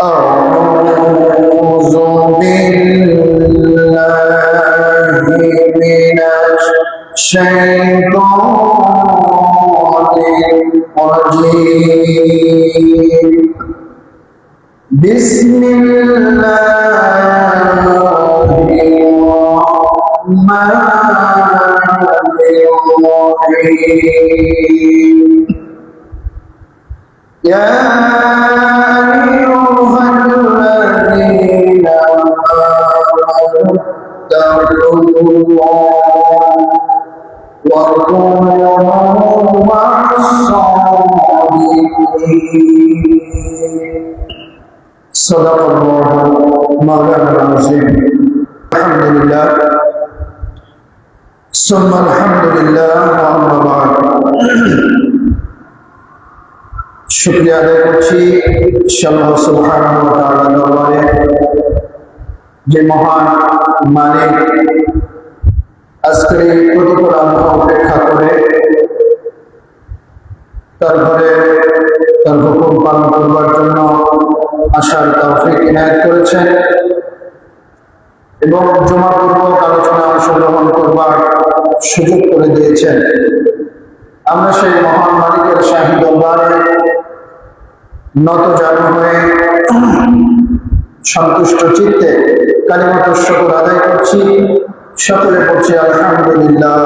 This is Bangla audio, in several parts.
أعوذ بالله من الشيطان الرجيم بسم الله الرحمن الرحيم يا أيها الذين آمنوا اتقوا الله وكونوا مع الصادقين صدق الله مولانا العظيم الحمد لله ثم الحمد لله وأما بعد শুকরিয়া আদায় করছি আল্লাহ সুবহানাহু ওয়া তাআলার দরবারে যে মহান মালিক আজকের এই প্রতিকূল আবহাওয়া উপেক্ষা করে তারপরে তার হুকুম পালন করবার জন্য আসার তৌফিক ইনায়েত করেছেন এবং জুমা পূর্বক আলোচনা অংশগ্রহণ করবার সুযোগ করে দিয়েছেন। আমরা সেই মহান মালিকের শাহী দরবারে নত জানু হয়ে সন্তুষ্ট চিত্তে কালিমাতুশ শুকর আদায় করছি। সকলে বলছি আলহামদুলিল্লাহ।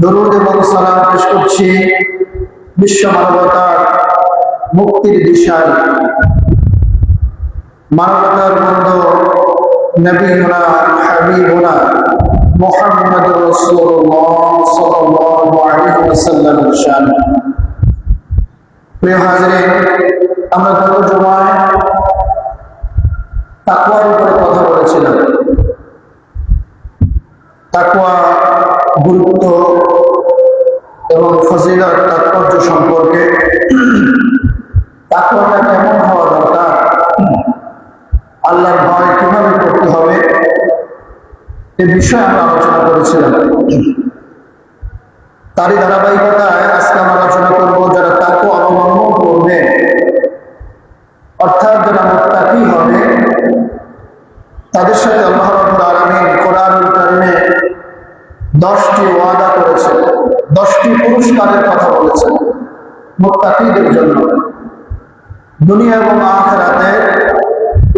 দরুদ এবং সালাম পেশ করছি বিশ্ব মানবতার মুক্তির দিশায় মানবতার বন্ধু নবীনা হাবিবুনা মুহাম্মদুর রাসূলুল্লাহ সাল্লাল্লাহু আলাইহি ওয়াসাল্লামের শান। প্রিয় হাজিরিন, আমরা গত জুমায় তাকওয়ার উপরে কথা বলেছিলাম। তাকওয়া গুরুত্ব এবং ফজিলত তাৎপর্য সম্পর্কে, তাকওয়াটা কেমন হওয়া দরকার, আল্লাহর ভয় কিভাবে করতে হবে, এ বিষয়ে আমরা আলোচনা করেছিলাম। তারই ধারাবাহিকতায় আজকে আমরা আলোচনা করব যারা তাকওয়া অবলম্বন করবে, অর্থাৎ যারা মুত্তাকি হবে, তাদের সাথে আল্লাহ রাব্বুল আলামিন কোরআনুল কারীমে 10টি ওয়াদা করেছেন, 10টি পুরস্কারের কথা বলেছেন মুত্তাকিদের জন্য। দুনিয়া এবং আখিরাতে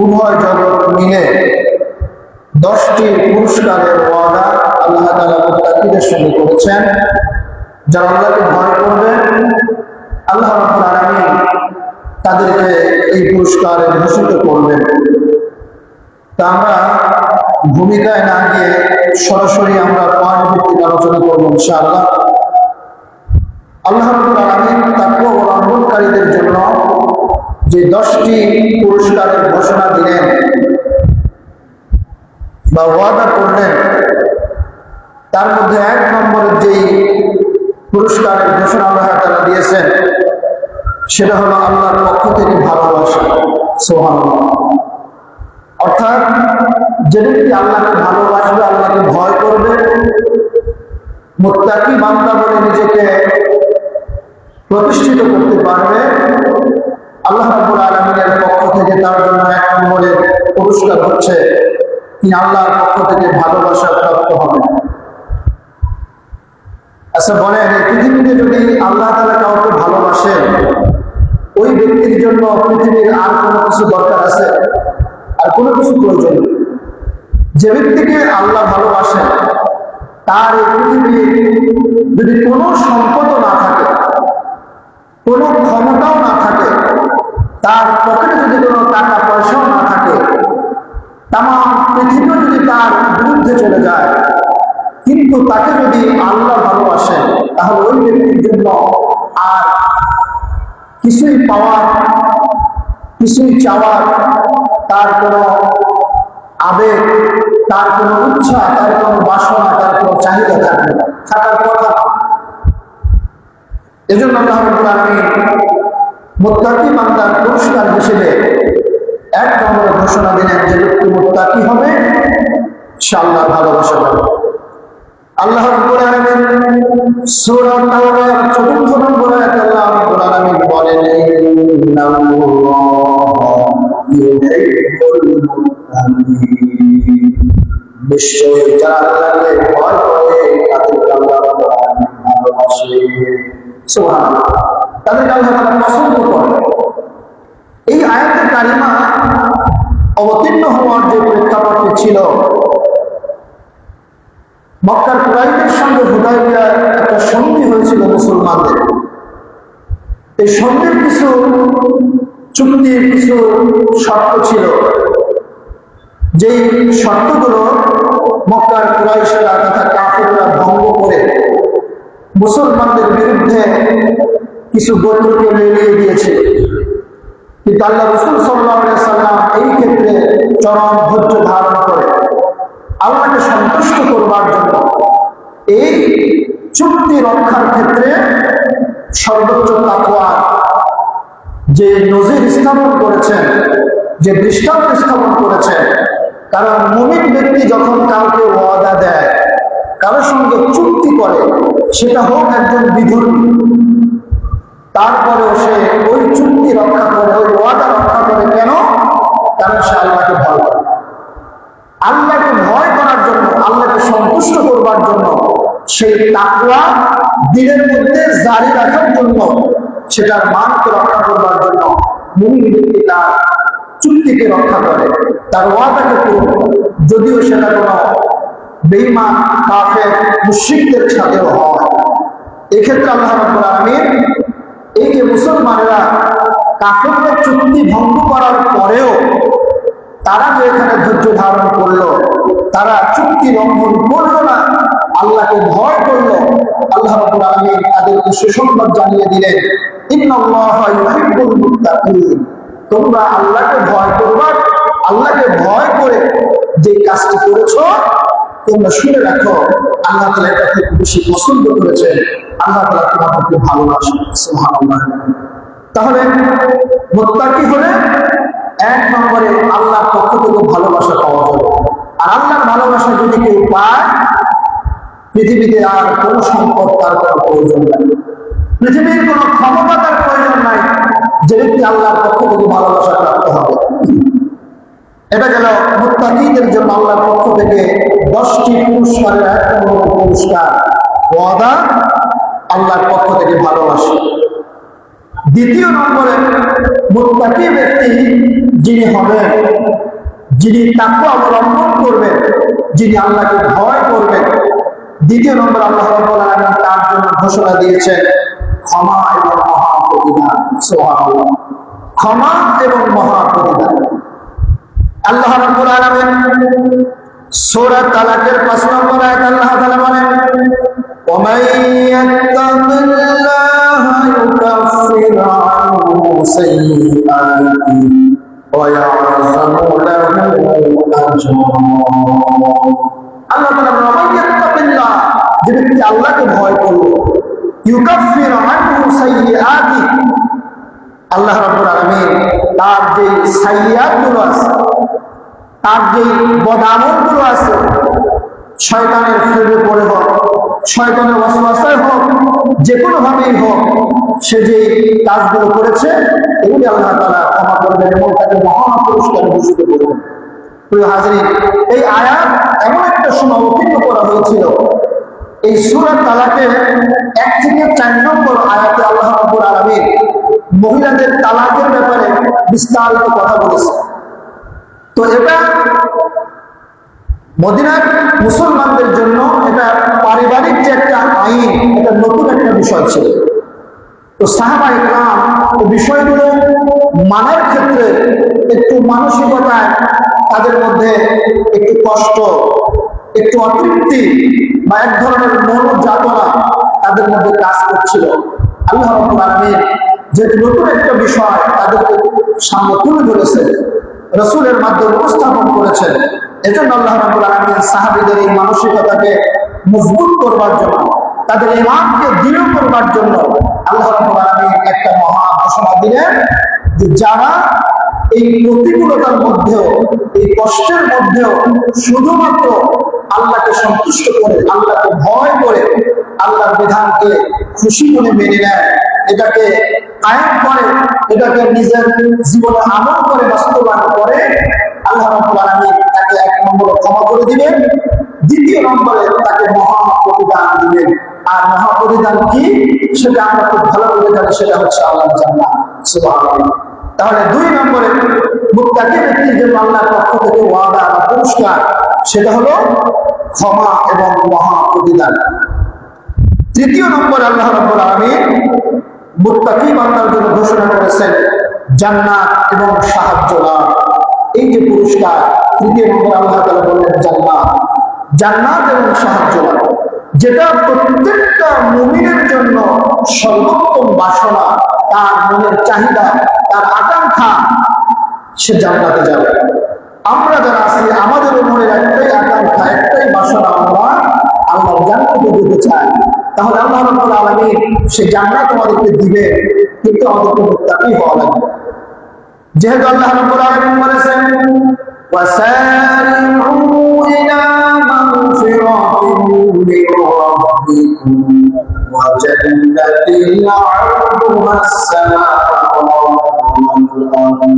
উভয় জগৎ মিলে 10টি পুরস্কারের ওয়াদা আল্লাহ তাআলা মুত্তাকিদের সঙ্গে করেছেন। যারা আল্লাহকে ভয় করবে, আল্লাহ রাব্বুল আলামিন তাদেরকে এই পুরস্কারে ভূষিত করবেন। তা আমরা ভূমিকায় না গিয়ে সরাসরি আমরা পয়েন্ট ভিত্তিক আলোচনা করবো ইনশাআল্লাহ। আল্লাহ রাব্বুল আলামিন তাকওয়া অবলম্বনকারীদের জন্য যে 10টি পুরস্কারের ঘোষণা দিলেন বা ওয়াদা করলেন, তার মধ্যে 1 নম্বরের যেই পুরস্কারের ঘোষণা আল্লাহ তাআলা দিয়েছেন সেটা হলো আল্লাহর পক্ষ থেকে ভালোবাসা। সুবহানাল্লাহ। অর্থাৎ যে ব্যক্তি আল্লাহকে ভালোবাসবে, আল্লাহকে ভয় করবে, মুত্তাকি বান্দা বলে নিজেকে প্রতিষ্ঠিত করতে পারবে, আল্লাহ রাব্বুল আলামিনের পক্ষ থেকে তার জন্য 1 নম্বরের পুরস্কার হচ্ছে তিনি আল্লাহর পক্ষ থেকে ভালোবাসা প্রাপ্ত হবেন। আচ্ছা বলেন, এই পৃথিবীতে যদি আল্লাহ তাআলা কাউকে ভালোবাসেন, ওই ব্যক্তির জন্য পৃথিবীর আর কোনো কিছু দরকার আছে? আর কোনো কিছু প্রয়োজন নেই। যে ব্যক্তিকে আল্লাহ ভালোবাসেন, তার এই পৃথিবীর যদি কোনো সম্পদও না থাকে, কোনো ক্ষমতাও না থাকে, তার পকেটে যদি কোনো টাকা পয়সাও না থাকে, তাম পৃথিবীও যদি তার বিরুদ্ধে চলে যায়, কিন্তু তাকে যদি আল্লাহ ভালোবাসেন, তাহলে ওই ব্যক্তির জন্য আর কিছুই পাওয়ার, কিছুই চাওয়ার, তার কোনো আবেগ, তার কোনো ইচ্ছা, তার কোনো বাসনা, তার কোনো চাহিদা থাকবে না, থাকার কথা। এজন্য আল্লাহ রাব্বুল আলামিন মুত্তাকি বান্দার পুরস্কার হিসেবে 1 নম্বরে ঘোষণা দিলেন, যে ব্যক্তি মুত্তাকি হবে সে আল্লাহর ভালোবাসা পাবে। আল্লাহ রাব্বুল আলামিন সূরা তাওবার 4 নম্বর আয়াতে আল্লাহ রাব্বুল আলামিন বলেন, ইন্নাল্লাহ ইউহিব্বুল মুত্তাকিন। নিশ্চয়ই যারা আল্লাহকে ভয় করে তাদেরকে আল্লাহ রাব্বুল আলামিন ভালোবাসে। সুবহানাল্লাহ, তাদেরকে আল্লাহ তাআলা পছন্দ করে। এই আয়াতে কারিমা অবতীর্ণ হওয়ার যে প্রেক্ষাপটটি ছিল, মক্কার কুরাইশদের সঙ্গে হুদায়বিয়ার একটা সন্ধি হয়েছিল মুসলমানদের। এই সন্ধির কিছু চুক্তির কিছু শর্ত ছিল, যেই শর্তগুলো মক্কার কুরাইশরা তথা কাফিররা ভঙ্গ করে মুসলমানদের বিরুদ্ধে কিছু গোত্রকে মিলিয়ে দিয়েছিল। কিন্তু আল্লাহ রাসূল সাল্লাল্লাহু আলাইহি সাল্লাম এই ক্ষেত্রে চরম ধৈর্য ধারণ করে আল্লাহকে সন্তুষ্ট করবার জন্য এই চুক্তি রক্ষার ক্ষেত্রে সর্বোচ্চ তাকওয়া যে নজির স্থাপন করেছেন, যে দৃষ্টান্ত স্থাপন করেছেন। কারণ মুমিন ব্যক্তি যখন কাউকে ওয়াদা দেয়, কারোর সঙ্গে চুক্তি করে, সেটা হোক একজন বিধর্মী, তারপরেও সে ওই চুক্তি রক্ষা করে, ওই ওয়াদা রক্ষা করে। কেন? কারণ সে আল্লাহকে ভয় করে। আল্লাহকে ভয় করার জন্য, আল্লাহকে সন্তুষ্ট করবার জন্য, সেই তাকওয়া দিলের মধ্যে জারি রাখার জন্য, সেটার মানকে রক্ষা করবার জন্য মুমিন ব্যক্তি তার চুক্তিকে রক্ষা করে, তার ওয়াদাকে পূরণ করে, যদিও সেটা কোনো বেঈমান কাফের মুশরিকদের সাথেও হয়। এক্ষেত্রে আল্লাহ রাব্বুল আলামিন এই যে মুসলমানেরা কাফেরদের চুক্তি ভঙ্গ করার পরেও তারা যে এখানে ধৈর্য ধারণ করলো, তারা চুক্তি লঙ্ঘন করলো না, আল্লাহকে ভয় করলো, আল্লাহ রাব্বুল আলামিন তাদেরকে সুসংবাদ জানিয়ে দিলেন, ইন্নাল্লাহা ইউহিব্বুল মুত্তাকিন। তোমরা আল্লাহকে ভয় করবা, আল্লাহকে ভয় করে যে কাজটি করেছো তোমরা শুনে রাখো, আল্লাহ তাআলা এটা খুব বেশি পছন্দ করেছেন, আল্লাহ তাআলা তোমাদেরকে ভালোবাসেন। সুবহানাল্লাহ। তাহলে মুত্তাকি হলে এক নম্বরে আল্লাহর পক্ষ থেকে ভালোবাসা পাওয়া যাবে। আর আল্লাহর ভালোবাসা যদি কেউ পায়, পৃথিবীতে আর কোনো সম্পদ তার কোনো প্রয়োজন নাই, পৃথিবীর কোনো ক্ষমতা তার প্রয়োজন নাই, যে ব্যক্তি আল্লাহর পক্ষ থেকে ভালোবাসা প্রাপ্ত হবে। এটা গেল মুত্তাকিদের জন্য আল্লাহর পক্ষ থেকে 10টি পুরস্কারের 1 নম্বর পুরস্কার, ওয়াদা আল্লাহর পক্ষ থেকে ভালোবাসা। দ্বিতীয় নম্বরে মুত্তাকি ব্যক্তি যিনি হবেন, যিনি তাকওয়া অবলম্বন করবেন, যিনি আল্লাহকে ভয় করবেন, দ্বিতীয় নম্বর আল্লাহ রাব্বুল আলামিন তার জন্য ঘোষণা দিয়েছেন ক্ষমা এবং মহা প্রতিদান। সুবহানাল্লাহ। ক্ষমা এবং মহা প্রতিদান। আল্লাহ রাব্বুল আলামিন সূরা তালাকের 5 নম্বর আয়াত আল্লাহ তাআলা বলেন, ওয়া মান ইয়াত্তাকিল্লাহা ইউকাফির আনহু সাইয়্যাতিহি ওয়া ইয়া'যামু লাহু আজরা। আল্লাহ তাআলা বলেন, ওয়া মান ইয়াত্তাকিল্লাহ, যে ব্যক্তি আল্লাহকে ভয় করবে, ইউকাফির আনহু সাইয়্যাতিহি, আল্লাহ রাব্বুল আলামিন তার যে সাইয়্যাতগুলো আছে, তার যে বদামলগুলো আছে, শয়তানের ফেরে পড়ে হোক, শয়তানের ওয়াসওয়াসায় হোক, যে কোনো ভাবেই হোক, সে যে কাজগুলো করেছে এগুলি আল্লাহ তাআলা ক্ষমা করবেন এবং তাকে মহা পুরস্কারে ভূষিত করবেন। প্রিয় হাজরিন, এই আয়াত এমন একটা সময় অবতীর্ণ করা হয়েছিল, এই সূরা তালাকের 1 থেকে 4 নম্বর আয়াতে আল্লাহ রাব্বুল আলামিন মহিলাদের তালাকের ব্যাপারে বিস্তারিত কথা বলেছে। তো এটা মদিনার মুসলমানদের জন্য এটা পারিবারিক যে একটা আইন, এটা নতুন একটা বিষয় ছিল। তো সাহাবায়ে কেরাম এই বিষয়গুলো মানার ক্ষেত্রে একটু মানসিকতায় তাদের মধ্যে একটু কষ্ট, একটু অতৃপ্তি বা এক ধরনের মনোযাতনা তাদের মধ্যে কাজ করছিল। আল্লাহ রাব্বুল আলামিন যেহেতু নতুন একটা বিষয় তাদেরকে সামনে তুলে ধরেছেন, রাসূলের মাধ্যমে উপস্থাপন করেছেন, এজন্য আল্লাহ রাব্বুল আলামিন সাহাবীদের এই মানসিকতাকে মজবুত করবার জন্য, তাদের ঈমানকে দৃঢ় করবার জন্য আল্লাহ রাব্বুল আলামিন একটা মহা ঘোষণা দিলেন যে যারা এই প্রতিকূলতার মধ্যেও, এই কষ্টের মধ্যেও শুধুমাত্র আল্লাহকে সন্তুষ্ট করে, আল্লাহকে ভয় করে, আল্লাহর বিধানকে খুশি মনে মেনে নেয়, এটাকে কায়েম করে, এটাকে নিজের জীবনে আমল করে বাস্তবায়ন করে, আল্লাহ রাব্বুল আলামিন তাকে 1 নম্বরে ক্ষমা করে দিবেন, দ্বিতীয় নম্বরে তাকে মহা প্রতিদান দিবেন। আর মহা প্রতিদান কি সেটা আমরা খুব ভালো করে জানি, সেটা হচ্ছে আল্লাহর জান্নাত। সুবহানাল্লাহ। তাহলে 2 নম্বরে মুত্তাকি ব্যক্তির জন্য আল্লাহর পক্ষ থেকে ওয়াদা বা পুরস্কার, সেটা হলো ক্ষমা এবং মহা প্রতিদান। তৃতীয় নম্বরে আল্লাহ রাব্বুল আলামিন মুত্তাকি বান্দার জন্য ঘোষণা করেছেন জান্নাত এবং সাহায্য লাভ। এই যে পুরস্কার, তৃতীয় নম্বরে আল্লাহ তাআলা বললেন জান্নাত, জান্নাত এবং সাহায্য লাভ, যেটা প্রত্যেকটা মুমিনের জন্য সর্বোত্তম বাসনা, তার মনের চাহিদা, তার আকাঙ্ক্ষা, সে জান্নাতে যাবে। আমরা যারা আছি আমাদের মনের একটাই আকাঙ্ক্ষা, একটাই বাসনা, আমরা আল্লাহর জান্নাতে যেতে চাই। তাহলে আল্লাহ রাব্বুল আলামিন সে জান্নাত আমাদেরকে দিবে, কিন্তু আমাদেরকে মুত্তাকি হওয়া লাগবে। যেহেতু আল্লাহ রাব্বুল আলামিন বলেছেন ওয়াসারি'উ ইলা মাগফিরাতিন মির রাব্বিকুম ওয়া জান্নাতিন 'আরদুহাস সামাওয়াতু ওয়াল আরদু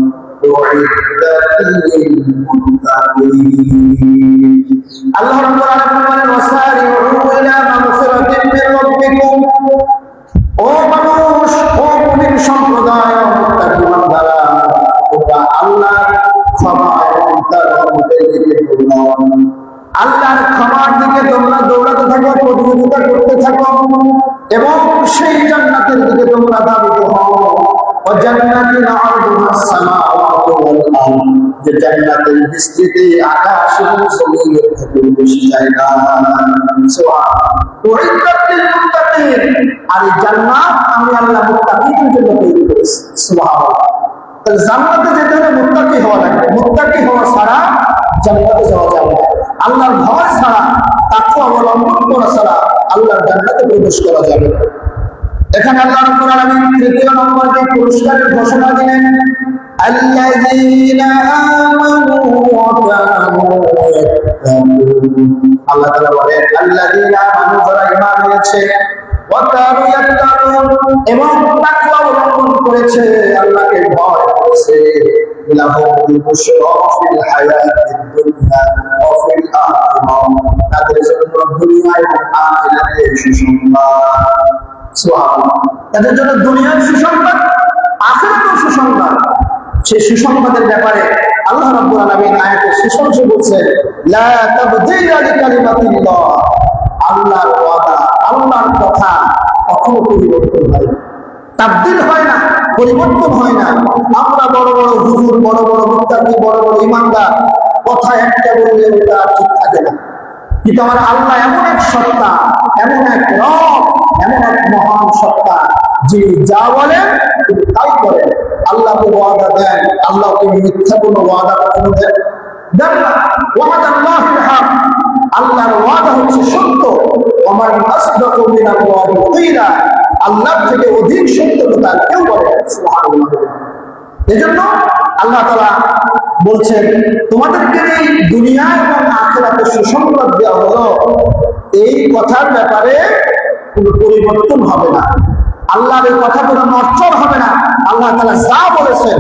উ'iddat লিল মুত্তাকিন। আল্লাহ রাব্বুল আলামিন বলেন ওয়াসারি'উ ইলা মাগফিরাতিন মির রাব্বিকুম, ও মানুষ, ও মুমিন সম্প্রদায়, ও মুত্তাকি বান্দারা, তোমরা আল্লাহর ক্ষমা এবং তার রহমতের দিকে দৌড়াও। আল্লাহর ক্ষমার দিকে তোমরা দৌড়াতে থাকো, প্রতিযোগিতা করতে থাকো, এবং সেই জান্নাতের দিকে তোমরা ধাবিত হও। ও জান্নাতিন আরদুহাস সামাওয়াতু ওয়াল আরদ, যে জান্নাতের বিস্তৃতি আকাশ এবং জমিনের থেকে বেশি জায়গা। সুবহানাল্লাহ। উ'iddat লিল মুত্তাকিন, আর এই জান্নাত আমি আল্লাহ মুত্তাকিদের জন্য তৈরি করেছি। সুবহানাল্লাহ। তাহলে জান্নাতে যেতে হলে মুত্তাকি হওয়া লাগবে। মুত্তাকি হওয়া ছাড়া জান্নাতে যাওয়া যাবে না। আল্লাহর ভয় ছাড়া, তাকওয়া অবলম্বন করা ছাড়া আল্লাহর জান্নাতে প্রবেশ করা যাবে না। এখানে আল্লাহ রাব্বুল আলামিন তৃতীয় নম্বর যে পুরস্কারের ঘোষণা দিলেন, আল্লাযীনা আমানু ওয়া কানু ইয়াত্তাকুন। আল্লাহ তাআলা বলেন আল্লাযীনা আমানু, যারা ঈমান এনেছে, ওয়া কানু ইয়াত্তাকুন, এবং তাকওয়া অবলম্বন করেছে, আল্লাহকে ভয় করেছে, লাহুমুল বুশরা ফিল হায়াতিদ দুনিয়া ওয়া ফিল আখিরাহ, তাদের জন্য দুনিয়া এবং আখিরাতে সুসংবাদ। সুবহানাল্লাহ। তাদের জন্য দুনিয়ার সুসংবাদ, আখিরাতের সুসংবাদ। সেই সুসংবাদের ব্যাপারে আল্লাহ রাব্বুল আলামিন আয়াতের শেষ অংশে বলছেন লা তাবদীলা লিকালিমাতিল্লাহ, আল্লাহর ওয়াদা, আল্লাহর কথা কখনো পরিবর্তন হয় না, তাবদীল হয় না, পরিবর্তন হয় না। আমরা বড় বড় হুজুর, বড় বড় মুত্তাকি, বড় বড় ঈমানদার, কথা একটা বললে ওটা ঠিক থাকে না, কিন্তু আমার আল্লাহ এমন এক সত্তা, এমন এক রব, এমন এক মহান সত্তা, যিনি যা বলেন তিনি তাই করেন। আল্লাহকে ওয়াদা দেন, আল্লাহকে মিথ্যা কোনো ওয়াদা কখনো দেন না। ওয়াদাল্লাহিল হক, আল্লাহর ওয়াদা হচ্ছে সত্য। ওমান আসদাকু মিনাল্লাহি কিলা, আল্লাহ থেকে অধিক সত্য কথা কেউ বলে না। সুবহানাল্লাহ। এজন্য আল্লাহ তাআলা বলছেন তোমাদেরকে এই দুনিয়া এবং আখিরাতে সুসংবাদ দেওয়া হলো, এই কথার ব্যাপারে কোনো পরিবর্তন হবে না, আল্লাহর এই কথা কোনো নড়চড় হবে না। আল্লাহ তাআলা যা বলেছেন,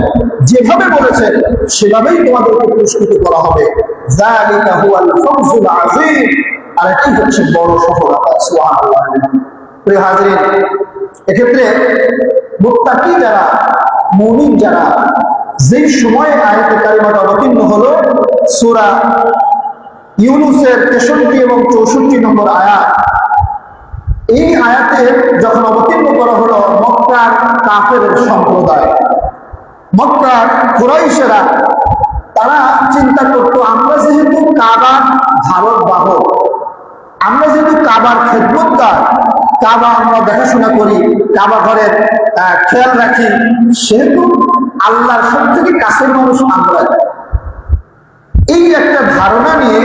যেভাবে বলেছেন, সেভাবেই তোমাদেরকে পুরস্কৃত করা হবে। যালিকা হুয়াল ফাওজুল আযীম, আর এটাই হচ্ছে বড় সফলতা। সুবহানাল্লাহ। প্রিয় হাজরিন, এক্ষেত্রে মুত্তাকি যারা, মুমিন যারা, যেই সময়ে আয়াতে কারিমাটা অবতীর্ণ হলো, সূরা ইউনূসের 63 এবং 64 নম্বর আয়াত, এই আয়াতে যখন অবতীর্ণ করা হলো, মক্কার কাফেরের সম্প্রদায়, মক্কার কুরাইশেরা, তারা চিন্তা করতো আমরা যেহেতু কাবার ধারক বাহক, আমরা যেহেতু কাবার খেদমতগার, কাবা আমরা দেখাশোনা করি, কাবা ঘরের খেয়াল রাখি, সেহেতু আল্লাহর সব থেকে কাছের মানুষ আমরা। এই একটা ধারণা নিয়ে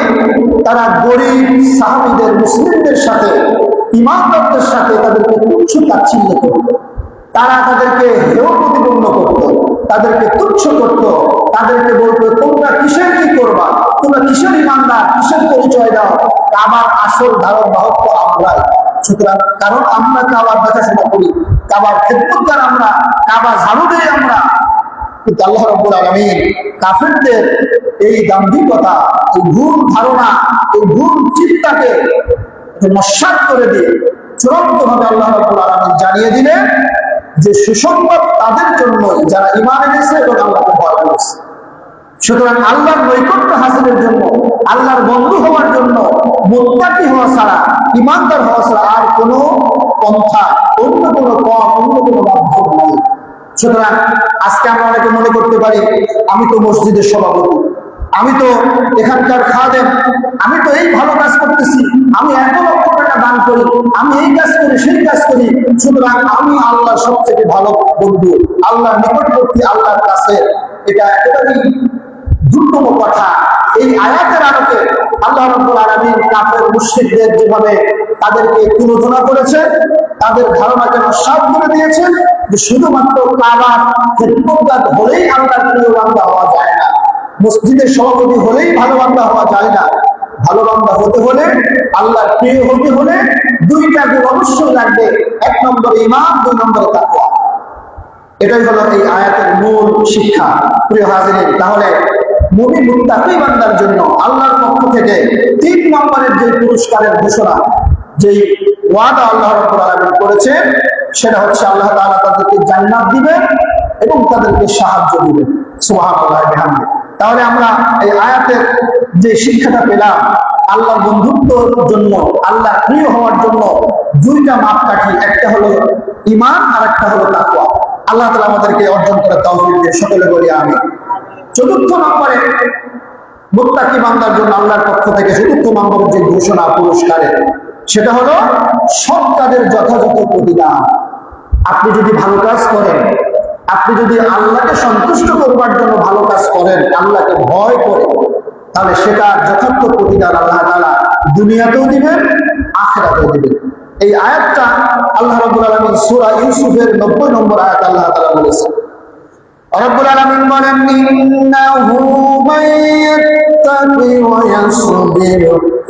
তারা গরিব সাহাবীদের, মুসলিমদের সাথে, ঈমানদারদের সাথে তাদেরকে তুচ্ছ তাচ্ছিল্য করত, তারা তাদেরকে হেয় প্রতিপন্ন করত, তাদেরকে তুচ্ছ করত, তাদেরকে বলতো তোমরা কিসের কি করবা, তোমরা কিসের ঈমানদার, কিসের পরিচয় দাও, কাবার আসল ধারক বাহক তো আমরাই। সুতরাং কারণ আমরা কাবার দেখাশোনা করি, কাবার খেদমতগার আমরা, কাবা ঝাড়ু দেই আমরা। কিন্তু আল্লাহ রাব্বুল আলামিন কাফেরদের এই দাম্ভিকতা, এই ভুল ধারণা, এই ভুল চিন্তাকে নস্যাৎ করে দিয়ে চূড়ান্তভাবে আল্লাহ রাব্বুল আলামিন জানিয়ে দিলেন যে সুসংবাদ তাদের জন্যই যারা ঈমান এনেছে এবং আল্লাহকে ভয় করেছে। সুতরাং আল্লাহর নৈকট্য হাসিলের জন্য, আল্লাহর বন্ধু হওয়ার জন্য মুত্তাকি হওয়া ছাড়া, ঈমানদার হওয়া ছাড়া আর কোনো পন্থা, অন্য কোনো পথ, অন্য কোনো মাধ্যম নাই। সুতরাং আজকে আমরা অনেকে মনে করতে পারি আমি তো মসজিদের সভাপতি, আমি তো এখানকার খাদেম, আমি তো এই ভালো কাজ করতেছি, আমি 1 লক্ষ টাকা দান করি, আমি এই কাজ করি, সেই কাজ করি, সুতরাং আমি আল্লাহর সবথেকে ভালো বন্ধু, আল্লাহর নিকটবর্তী, আল্লাহর কাছে। এটা একেবারেই দুর্গম কথা। এই আয়াতের আলোকে আল্লাহ রাব্বুল আলামিন কাফের মুশরিকদের যেভাবে তাদেরকে তুলনা করেছে, তাদের ধারণাকে নস্যাৎ করে দিয়েছেন যে শুধুমাত্র কাবার খেদমতগার হলেই আল্লাহর প্রিয় বান্দা হওয়া যায় না, মসজিদের সভাপতি হলেই ভালো বান্দা হওয়া যায় না। ভালো বান্দা হতে হলে, আল্লাহর প্রিয় হতে হলে 2টা গুণ অবশ্যই লাগবে। 1 নম্বরে ঈমান, 2 নম্বরে তাকওয়া। এটাই হলো এই আয়াতের মূল শিক্ষা। প্রিয় হাজিরিন, তাহলে মুমিন মুত্তাকি বান্দার জন্য আল্লাহর পক্ষ থেকে 3 নম্বরের যে পুরস্কারের ঘোষণা, যেই ওয়াদা আল্লাহ রাব্বুল আলামিন করেছেন, সেটা হচ্ছে আল্লাহ তাআলা তাদেরকে জান্নাত দিবেন এবং তাদেরকে সাহায্য দিবেন। সুবহানাল্লাহ ওয়া বিহামদিহি। তাহলে আমরা এই আয়াতের যে শিক্ষাটা পেলাম, আল্লাহর বন্ধুত্বর জন্য, আল্লাহর প্রিয় হওয়ার জন্য 2টা মাপকাঠি, একটা হলো ঈমান আর একটা হলো তাকওয়া। আল্লাহ তাআলা আমাদেরকে অর্জন করার তৌফিক দেন, সকলে বলি আমিন। 4th নম্বরে মুত্তাকি বান্দার জন্য আল্লাহর পক্ষ থেকে 4th নম্বরের যে ঘোষণা পুরস্কারের, সেটা হলো সৎ কাজের যথাযথ প্রতিদান। আপনি যদি ভালো কাজ করেন, আপনি যদি আল্লাহকে সন্তুষ্ট করবার জন্য ভালো কাজ করেন, আল্লাহকে ভয় করে, তাহলে সেটা যথার্থ প্রতিদান আল্লাহ তাআলা দুনিয়াতেও দিবেন, আখিরাতেও দিবেন। এই আয়াতটা আল্লাহ রাব্বুল আলামিন সূরা ইউসুফের 90 নম্বর আয়াত আল্লাহ তাআলা বলেছেন। রব্বুল আলামিন বলেন, ইন্নাহু মাইয়াত্তাকি ওয়া ইয়াসবির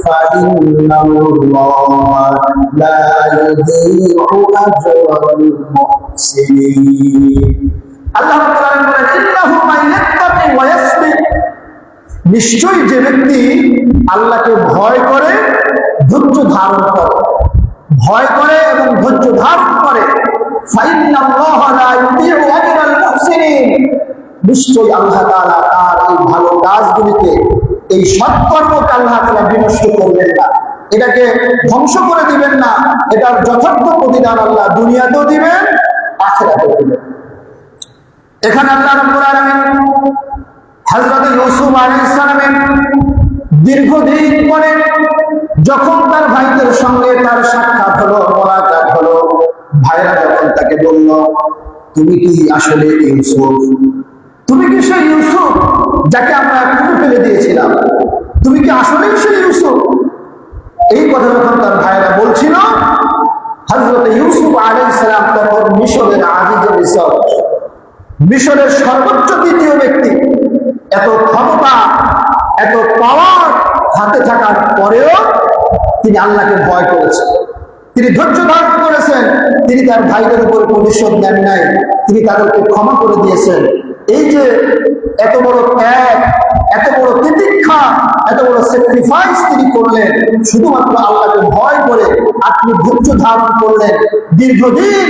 ফাইন্নাল্লাহা লা ইউযিউ আজরাল মুহসিনিন। আল্লাহ রাব্বুল আলামিন বলেন, ইন্নাহু মাইয়াত্তাকি ওয়া ইয়াসবির, নিশ্চয়ই যে ব্যক্তি আল্লাহকে ভয় করে, ধৈর্য ধারণ করে, ভয় করে এবং ধৈর্য ধারণ করে, ফাইন্নাল্লাহা লা ইউযিউ আজরাল মুহসিনিন, নিশ্চয়ই আল্লাহ তাআলা তার এই ভালো কাজগুলিকে, এই সৎকর্মকে আল্লাহ তাআলা বিনষ্ট করবেন না, এটাকে ধ্বংস করে দিবেন না। এটার যথার্থ প্রতিদান আল্লাহ দুনিয়াতেও দিবেন, আখিরাতেও দিবেন। এখানে আল্লাহ রাব্বুল আলামিন হযরত ইউসুফ আলাইহিস সালামের দীর্ঘদিন পরে যখন তার ভাইদের সঙ্গে তার সাক্ষাৎ হলো, মোলাকাত হলো, ভাইরা যখন তাকে বলল, তুমি কি আসলে ইউসুফ? তুমি কি সেই ইউসুফ যাকে আমরা খুঁজে ফেলে দিয়েছিলাম? তুমি কি আসলেই সেই ইউসুফ? এই কথা যখন তার ভাইরা বলছিল, হযরত ইউসুফ আলাইহিস সালাম তখন মিশরের আজিজে মিশর, মিশরের সর্বোচ্চ 2য় ব্যক্তি, এত ক্ষমতা, এত পাওয়ার হাতে থাকার পরেও তিনি আল্লাহকে ভয় করেছেন, তিনি ধৈর্য ধারণ করেছেন, তিনি তার ভাইদের উপর প্রতিশোধ নেন নাই, তিনি তাদেরকে ক্ষমা করে দিয়েছেন। এই যে এত বড় ত্যাগ, এত বড় তিতিক্ষা, এত বড় স্যাক্রিফাইস তিনি করলেন শুধুমাত্র আল্লাহকে ভয় করে। আপনি ধৈর্য ধারণ করলেন, দীর্ঘদিন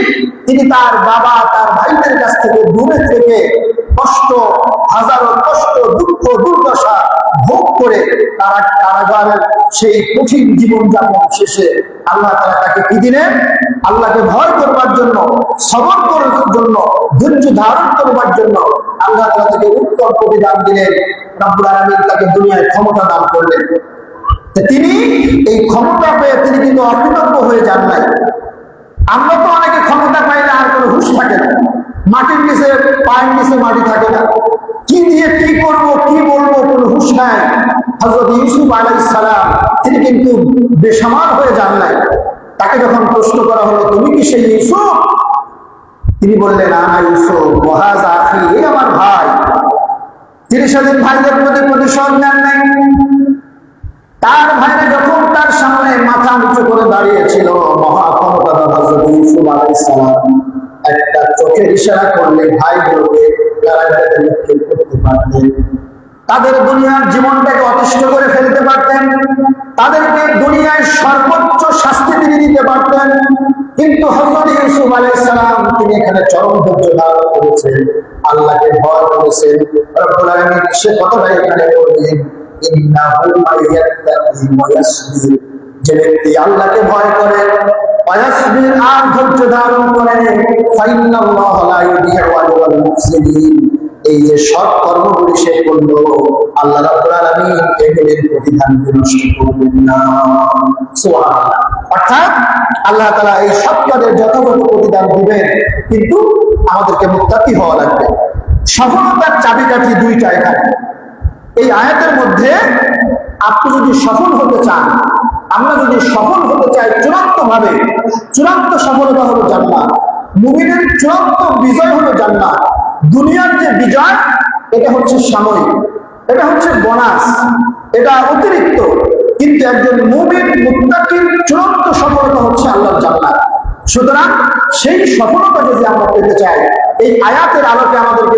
তিনি তার বাবা, তার ভাইদের কাছ থেকে দূরে থেকে কষ্ট, হাজারো কষ্ট, দুঃখ, দুর্দশা ভোগ করে তারা কারাগারের সেই কঠিন জীবনযাপন শেষে আল্লাহ তাআলা তাকে কি দিলেন? আল্লাহকে ভয় করবার জন্য, সবর করার জন্য, ধৈর্য ধারণ করবার জন্য আল্লাহ তাআলা তাকে উত্তম প্রতিদান দিলেন। রব্বুল আলামিন তাকে দুনিয়ায় ক্ষমতা দান করলেন। তিনি এই ক্ষমতা পেয়ে তিনি কিন্তু অকৃতজ্ঞ হয়ে যান নাই। আমরা তো অনেকে ক্ষমতা পাইলে আর কোনো হুঁশ থাকে না, মাটির নিচে, পায়ের নিচে মাটি থাকে না, কি দিয়ে কি করবো, কি বলবো, কোনো হুঁশ নাই। হযরত ইউসুফ আলাইহিস সালাম তিনি কিন্তু বেসামাল হয়ে যান নাই। তাকে যখন প্রশ্ন করা হলো, তুমি কি সেই ইউসুফ? তিনি বললেন, আনা ইউসুফ ওয়া হাযা আখি, এই আমার ভাই। তিনি সেদিন ভাইদের প্রতি প্রতিশোধ নেন নাই। তার ভাইরা যখন তার সামনে মাথা নিচু করে দাঁড়িয়েছিল, মহা ক্ষমতাধর হযরত ইউসুফ আলাইহিস সালাম একটা চোখের ইশারা করলে ভাইগুলোকে কারাগারে নিক্ষেপ করতে পারতেন, তাদের দুনিয়ার জীবনটাকে অতিষ্ঠ করে ফেলতে পারতেন, তাদেরকে দুনিয়ায় সর্বোচ্চ শাস্তি তিনি দিতে পারতেন। কিন্তু হযরত ইউসুফ আলাইহিস সালাম তিনি এখানে চরম ধৈর্য ধারণ করেছেন, আল্লাহকে ভয় করেছেন। রব্বুল আলামিন সে কথাটা এখানে বললেন, ইন্নাহু মাইয়াত্তাকি ওয়া ইয়াসবির, যে ব্যক্তি আল্লাহকে ভয় করে, ওয়ায়াসবির আর ধৈর্য ধারণ করে, ফাইন্নাল্লাহা লা ইউদিউ আজরাল মুহসিনিন, এই যে সৎ কর্মগুলি সে করলো, আল্লাহ রাব্বুল আলামিন এগুলির প্রতিদান নষ্ট করবেন না। সুবহানাল্লাহ। অর্থাৎ আল্লাহ তাআলা এই সৎ কাজের যথাযথ প্রতিদান দিবেন, কিন্তু আমাদেরকে মুত্তাকি হওয়া লাগবে। সফলতার চাবিকাঠি দুইটা এখানে এই আয়াতের মধ্যে। আপনি যদি সফল হতে চান, আমরা যদি সফল হতে চাই চূড়ান্ত ভাবে, চূড়ান্ত সফলতা হলো জান্নাত, মুমিনের চূড়ান্ত বিজয় হলো জান্নাত। দুনিয়ার যে বিজয় এটা হচ্ছে সাময়িক, এটা হচ্ছে বোনাস, এটা অতিরিক্ত, কিন্তু একজন মুমিন মুত্তাকির চূড়ান্ত সফলতা হচ্ছে আল্লাহর জান্নাত। সুতরাং সেই সফলতা যদি আমরা পেতে চাই, এই আয়াতের আলোকে আমাদেরকে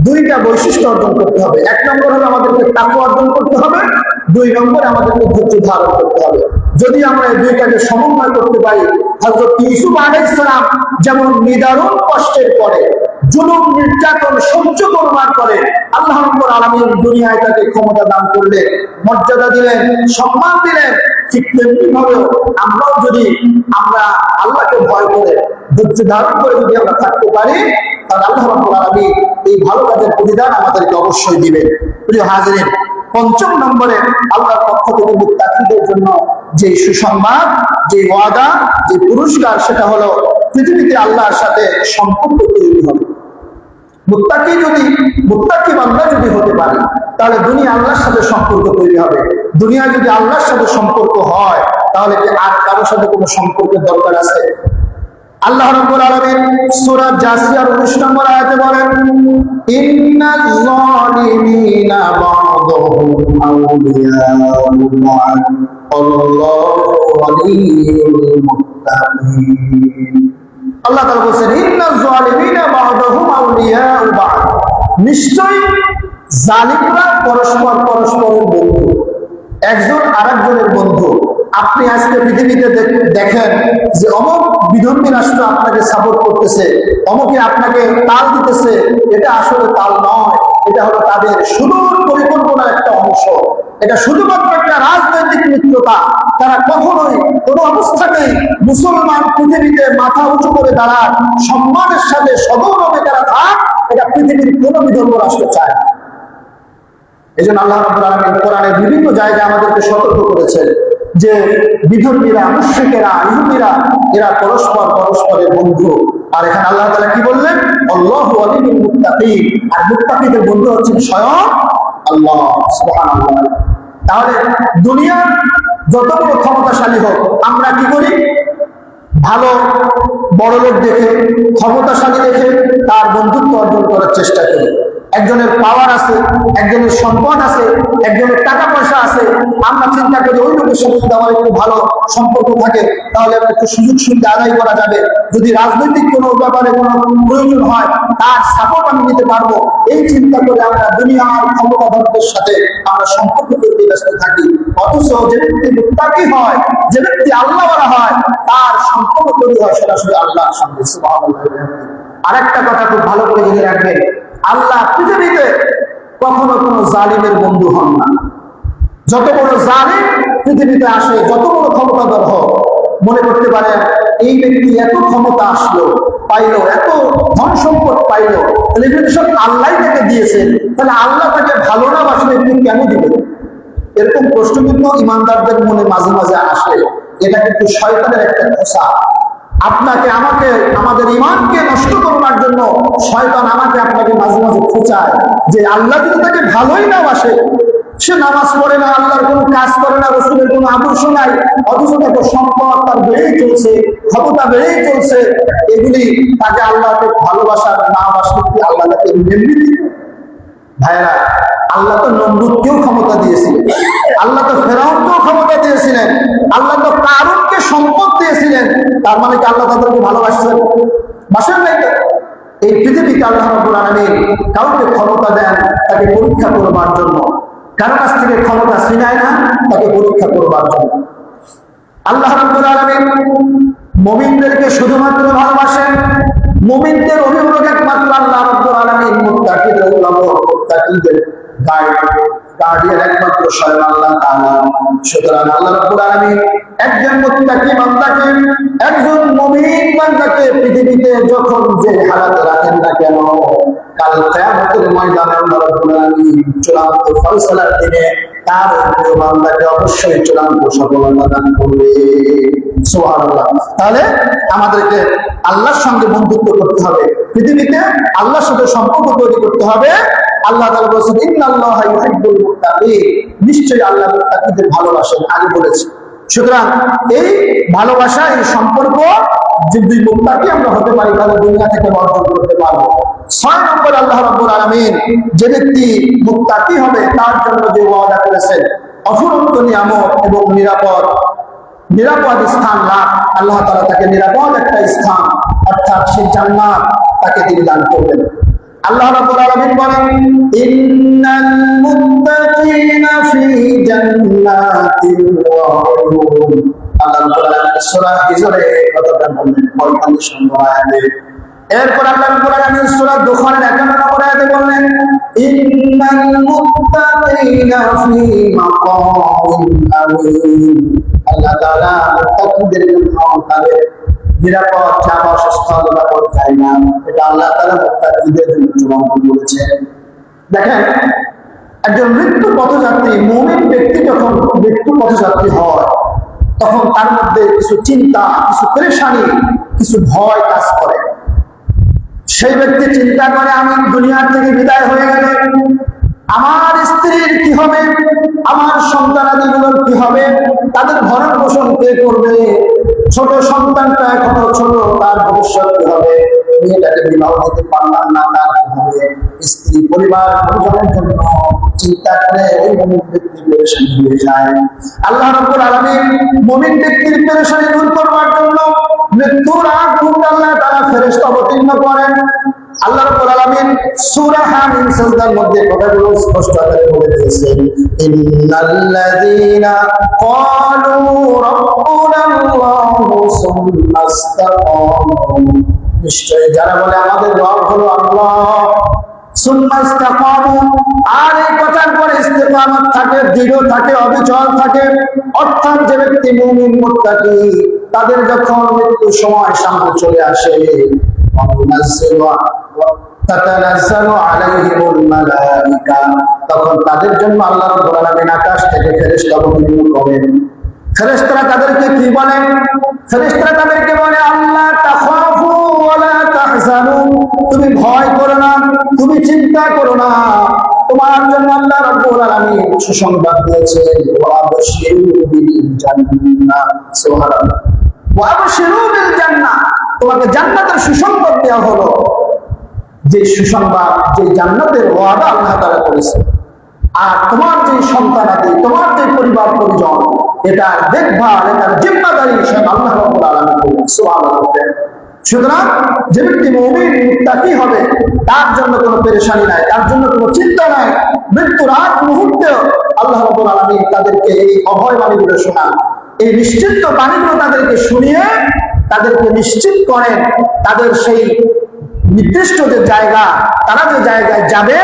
দুইটা বৈশিষ্ট্য অর্জন করতে হবে। এক নম্বর হলো আমাদেরকে তাকওয়া অর্জন করতে হবে, দুই নম্বরে আমাদেরকে ধৈর্য ধারণ করতে হবে। যদি আমরা এই দুইটাকে সমন্বয় করতে পারি, হযরত ইউসুফ আলাইহিস সালাম যেমন নিদারুণ কষ্টের পরে, জুলুম নির্যাতন সহ্য করবার পরে আল্লাহ রাব্বুল আলামিন দুনিয়ায় তাকে ক্ষমতা দান করলেন, মর্যাদা দিলেন, সম্মান দিলেন, ঠিক তেমনি ভাবে আমরাও যদি আমরা আল্লাহকে ভয় করে ধৈর্য ধারণ করে যদি আমরা থাকতে পারি, তাহলে আল্লাহ রাব্বুল আলামিন এই ভালো কাজের প্রতিদান আমাদেরকে অবশ্যই দিবেন। প্রিয় হাজিরিন, পঞ্চম নম্বরে আল্লাহর পক্ষ থেকে মুত্তাকিদের জন্য যে সুসংবাদ, যে ওয়াদা, যে পুরস্কার, সেটা হলো পৃথিবীতে আল্লাহর সাথে সম্পর্ক তৈরি হবে। মুত্তাকি বান্দা যদি হতে পারে, তাহলে দুনিয়া আল্লাহর সাথে সম্পর্ক তৈরি হবে। দুনিয়া যদি আল্লাহর সাথে সম্পর্ক হয়, তাহলে কি আর কারোর সাথে কোনো সম্পর্কের দরকার আছে? আল্লাহ রাব্বুল আলামিন সূরা জাসিয়ার 19 নম্বর আয়াতে বলেন, ইন্নাল যালিমিনা বা'দুহুম আউলিয়াউ বা'দ আল্লাহু ওয়ালিয়ুল মুত্তাকিন। আল্লাহ তাআলা বলেন, ইন্নাল যালিমিনা বা'দুহুম আউলিয়াউ বা'দ, নিশ্চয়ই জালিমরা পরস্পরের বন্ধু, একজন আরেকজনের বন্ধু। আপনি আজকে পৃথিবীতে দেখেন যে অমুক বিধর্মী রাষ্ট্র আপনাকে সাপোর্ট করতেছে, অমুকে আপনাকে তাল দিতেছে, এটা আসলে তাল নয়, এটা হলো তাদের সুদূর পরিকল্পনার একটা অংশ। এটা শুধুমাত্র একটা রাজনৈতিক মিত্রতা। তারা কখনোই কোনো অবস্থাতেই মুসলমান পৃথিবীতে মাথা উঁচু করে দাঁড়ান, সম্মানের সাথে সগৌরবে তারা থাক, এটা পৃথিবীর কোনো বিধর্ম রাষ্ট্র চায়। এই জন্য আল্লাহ রাব্বুল আলামিন কোরআনের বিভিন্ন জায়গায় আমাদেরকে সতর্ক করেছেন যে বিধর্মীরা, মুশরিকেরা, ইহুদিরা এরা পরস্পরের বন্ধু। আর এখানে আল্লাহ তাআলা কি বললেন? আল্লাহু ওয়ালিয়ুল মুত্তাকিন, আর মুত্তাকিদের বন্ধু হচ্ছেন স্বয়ং আল্লাহ। সুবহানাল্লাহ। তাহলে দুনিয়ার যত বড় ক্ষমতাশালী হোক, আমরা কি করি? ভালো বড় লোক দেখে, ক্ষমতাশালী দেখে তার বন্ধুত্ব অর্জন করার চেষ্টা করি। একজনের পাওয়ার আছে, একজনের সম্পদ আছে, একজনের টাকা পয়সা আছে, আমরা চিন্তা করি ওই লোকের সাথে যদি আমার একটু ভালো সম্পর্ক থাকে, তাহলে একটু সুযোগ সুবিধা আদায় করা যাবে। যদি রাজনৈতিক কোনো ব্যাপারে কোনো প্রয়োজন হয়, তার সাপোর্ট আমি নিতে পারবো। এই চিন্তা করে আমরা দুনিয়ার ক্ষমতাধরদের সাথে আমরা সম্পর্ক করতে ব্যস্ত থাকি। অথচ যে ব্যক্তি মুত্তাকি হয়, যে ব্যক্তি আল্লাহওয়ালা হয়, তার সম্পর্ক তৈরি হয় সরাসরি আল্লাহর সঙ্গে। সুবহানাল্লাহ। আরেকটা কথা খুব ভালো করে জেনে রাখবেন, আল্লাহ পৃথিবীতে কখনো কোনো জালিমের বন্ধু হন না। যত বড় জালিম পৃথিবীতে আসে, যত বড় ক্ষমতাধর হোক, মনে করতে পারেন এই ব্যক্তি এত ক্ষমতা আসলো, পাইলো, এত ধন সম্পদ পাইলো, তাহলে এগুলো সব আল্লাহ তাকে দিয়েছেন, তাহলে আল্লাহ তাকে ভালো না বাসলে তিনি কেন দিবেন? এরকম প্রশ্ন কিন্তু ইমানদারদের মনে মাঝে মাঝে আসে। এটা কিন্তু শয়তানের একটা খোঁচা। আপনাকে, আমাকে, আমাদের ঈমানকে নষ্ট করবার জন্য শয়তান আমাকে আপনাকে মাঝে মাঝে খোঁচায় যে আল্লাহ যদি তাকে ভালোই না বাসে, সে নামাজ পড়ে না, আল্লাহর কোনো কাজ করে না, রাসূলের কোনো আদর্শ নাই, অথচ তাকে সম্পদ তার বেড়েই চলছে, ক্ষমতা বেড়েই চলছে, এগুলি তাকে আল্লাহকে ভালোবাসার না বাসলে কি আল্লাহ তাকে এমনি দিবে? ভাইরা, আল্লাহ তো নমরুদকেও ক্ষমতা দিয়েছিলেন, আল্লাহ তো ফেরাউনকেও ক্ষমতা দিয়েছিলেন, আল্লাহ তো কারুনকে সম্পদ দিয়েছিলেন। তার মানে কি আল্লাহ তাদেরকে ভালোবাসছেন? বাসেন নাই তো। এই পৃথিবীতে আল্লাহ রাব্বুল আলামিন কাউকে ক্ষমতা দেন তাকে পরীক্ষা করবার জন্য, কারো কাছ থেকে ক্ষমতা ছিনায় না, তাকে পরীক্ষা করবার জন্য। আল্লাহ রাব্বুল আলামিন মুমিনদেরকে শুধুমাত্র ভালোবাসেন, মুমিনদের অভিভাবক একমাত্র আল্লাহ রাব্বুল আলামিন, মুত্তাকিদের অভিভাবক, মুত্তাকিদের গার্ডিয়ান একমাত্র স্বয়ং আল্লাহ তাআলা। সুতরাং আল্লাহ রাব্বুল আলামিন একজন মুত্তাকি বান্দাকে, একজন মুমিন বান্দাকে পৃথিবীতে যখন যে হালাতে রাখেন না কেন, কাল কিয়ামতের ময়দানে আল্লাহ রাব্বুল আলামিন চূড়ান্ত ফয়সালার দিনে তার প্রিয় বান্দাকে অবশ্যই চূড়ান্ত সফলতা দান করবে। সুবহানাল্লাহ। তাহলে আমাদেরকে আল্লাহর সঙ্গে বন্ধুত্ব করতে হবে, পৃথিবীতে আল্লাহর সাথে সম্পর্ক তৈরি করতে হবে। আল্লাহ তাআলা বলেছেন ইন্নাল্লাহা ইউহিব্বুল মুত্তাকিন, নিশ্চয়ই আল্লাহ মুত্তাকিদের ভালোবাসেন, আগে বলেছি। সুতরাং এই ভালোবাসা, এই সম্পর্ক যদি মুত্তাকি আমরা হতে পারি তাহলে দুনিয়া থেকে অর্জন করতে পারবো। 6 নম্বর আল্লাহ রাব্বুল আলামিন যে ব্যক্তি মুত্তাকি হবে তার জন্য যে ওয়াদা করেছেন অফুরন্ত নিয়ামত এবং নিরাপদ স্থান লাভ, আল্লাহ তাআলা তাকে নিরাপদ একটা স্থান অর্থাৎ সেই জান্নাত তাকে তিনি দান করবেন। আল্লাহ রাব্বুল আলামিন বলেন ইন্নাল মুত্তাকিনা ফি জান্নাতিন ওয়া উয়ুন। আল্লাহ রাব্বুল আলামিন সূরা হিজরে কথাটা বললেন 45 নম্বর আয়াতে। এরপর আল্লাহ রাব্বুল আলামিন সূরা দুখানের 51 নম্বর আয়াতে বললেন ইন্নাল মুত্তাকিনা ফি মাকামিন আমিন। আল্লাহ তাআলা মুত্তাকিদের জন্য তাদের নিরাপদ আবাসস্থল নিরাপদ জায়গা, এটা আল্লাহ তাআলা মুত্তাকিদের জন্য চূড়ান্ত করেছেন। দেখেন, একজন মৃত্যু পথযাত্রী মুমিন ব্যক্তি যখন মৃত্যু পথযাত্রী হয় তখন তার মধ্যে কিছু চিন্তা, কিছু পেরেশানি, কিছু ভয় কাজ করে। সেই ব্যক্তি চিন্তা করে আমি দুনিয়ার থেকে বিদায় হয়ে গেলে আমার স্ত্রীর কি হবে, আমার সন্তানাদিগুলোর কি হবে, তাদের ভরণ পোষণ কে করবে, ছোট সন্তানটা এখনো ছোট, তার ভবিষ্যৎ কি হবে, মেয়েটাকে বিবাহ দিতে পারলাম না, তার কি হবে, স্ত্রী পরিবার পরিজনের জন্য চিন্তা করে ওই মুমিন ব্যক্তি পেরেশানি হয়ে যায়। আল্লাহ রাব্বুল আলামিন মুমিন ব্যক্তির পেরেশানি দূর করবার জন্য মৃত্যুর আগ মুহূর্তে আল্লাহ তাআলা ফেরেশতা অবতীর্ণ করেন। আল্লাহ রাব্বুল আলামিন সূরা হামিম সাজদার মধ্যে কথাগুলো স্পষ্ট করে বলে দিয়েছেন ইন্নাল্লাযীনা ক্বালু রাব্বুনাল্লাহু সুম্মা ইসতাকামু। নিশ্চয়ই যারা বলে আমাদের রব হলো আল্লাহ, সুম্মা ইসতাকামু, আর এই কথার পরে ইস্তেকামত থাকে, দৃঢ় থাকে, অবিচল থাকে, অর্থাৎ যে ব্যক্তি মুমিন মুত্তাকি তাদের যখন মৃত্যুর সময় সামনে চলে আসে তাতানাজ্জালু আলাইহিমুল মালায়েকা, তখন তাদের জন্য আল্লাহ রাব্বুল আলামিন আকাশ থেকে ফেরেশতা অবতীর্ণ করেন। ফেরেশতারা তাদেরকে কি বলেন? ফেরেশতারা তাদেরকে বলে আল্লাহ তাখাফু ওয়া লা তাহজানু, তুমি ভয় করো না, তুমি চিন্তা করো না, তোমার জন্য আল্লাহ রাব্বুল আলামিন সুসংবাদ দিয়েছেন ওয়া আবশিরু বিল জান্নাহ। সুবহানাল্লাহ। ওয়া আবশিরু বিল জান্নাহ, তোমাকে জান্নাতের সুসংবাদ দেওয়া হলো। যে সুসংবাদ, যে জান্নাতের ওয়াদা আল্লাহ তাআলা করেছেন, আর তোমার যে সন্তানাদি, তোমার যে পরিবার পরিজন, এটা দেখভাল, এটার জিম্মাদারি স্বয়ং আল্লাহ রাব্বুল আলামিন করবেন। সুবহানাল্লাহ। সুতরাং যে ব্যক্তি মুমিন মুত্তাকি হবে তার জন্য কোনো পেরেশানি নাই, তার জন্য কোনো চিন্তা নাই। মৃত্যুর আগ মুহূর্তে আল্লাহ রাব্বুল আলামিন তাদেরকে এই অভয় বাণীগুলো শোনান, এই নিশ্চিত বাণীগুলো তাদেরকে শুনিয়ে তাদেরকে নিশ্চিত করেন তাদের সেই নির্দিষ্ট যে জায়গা, তারা যে জায়গায় যাবে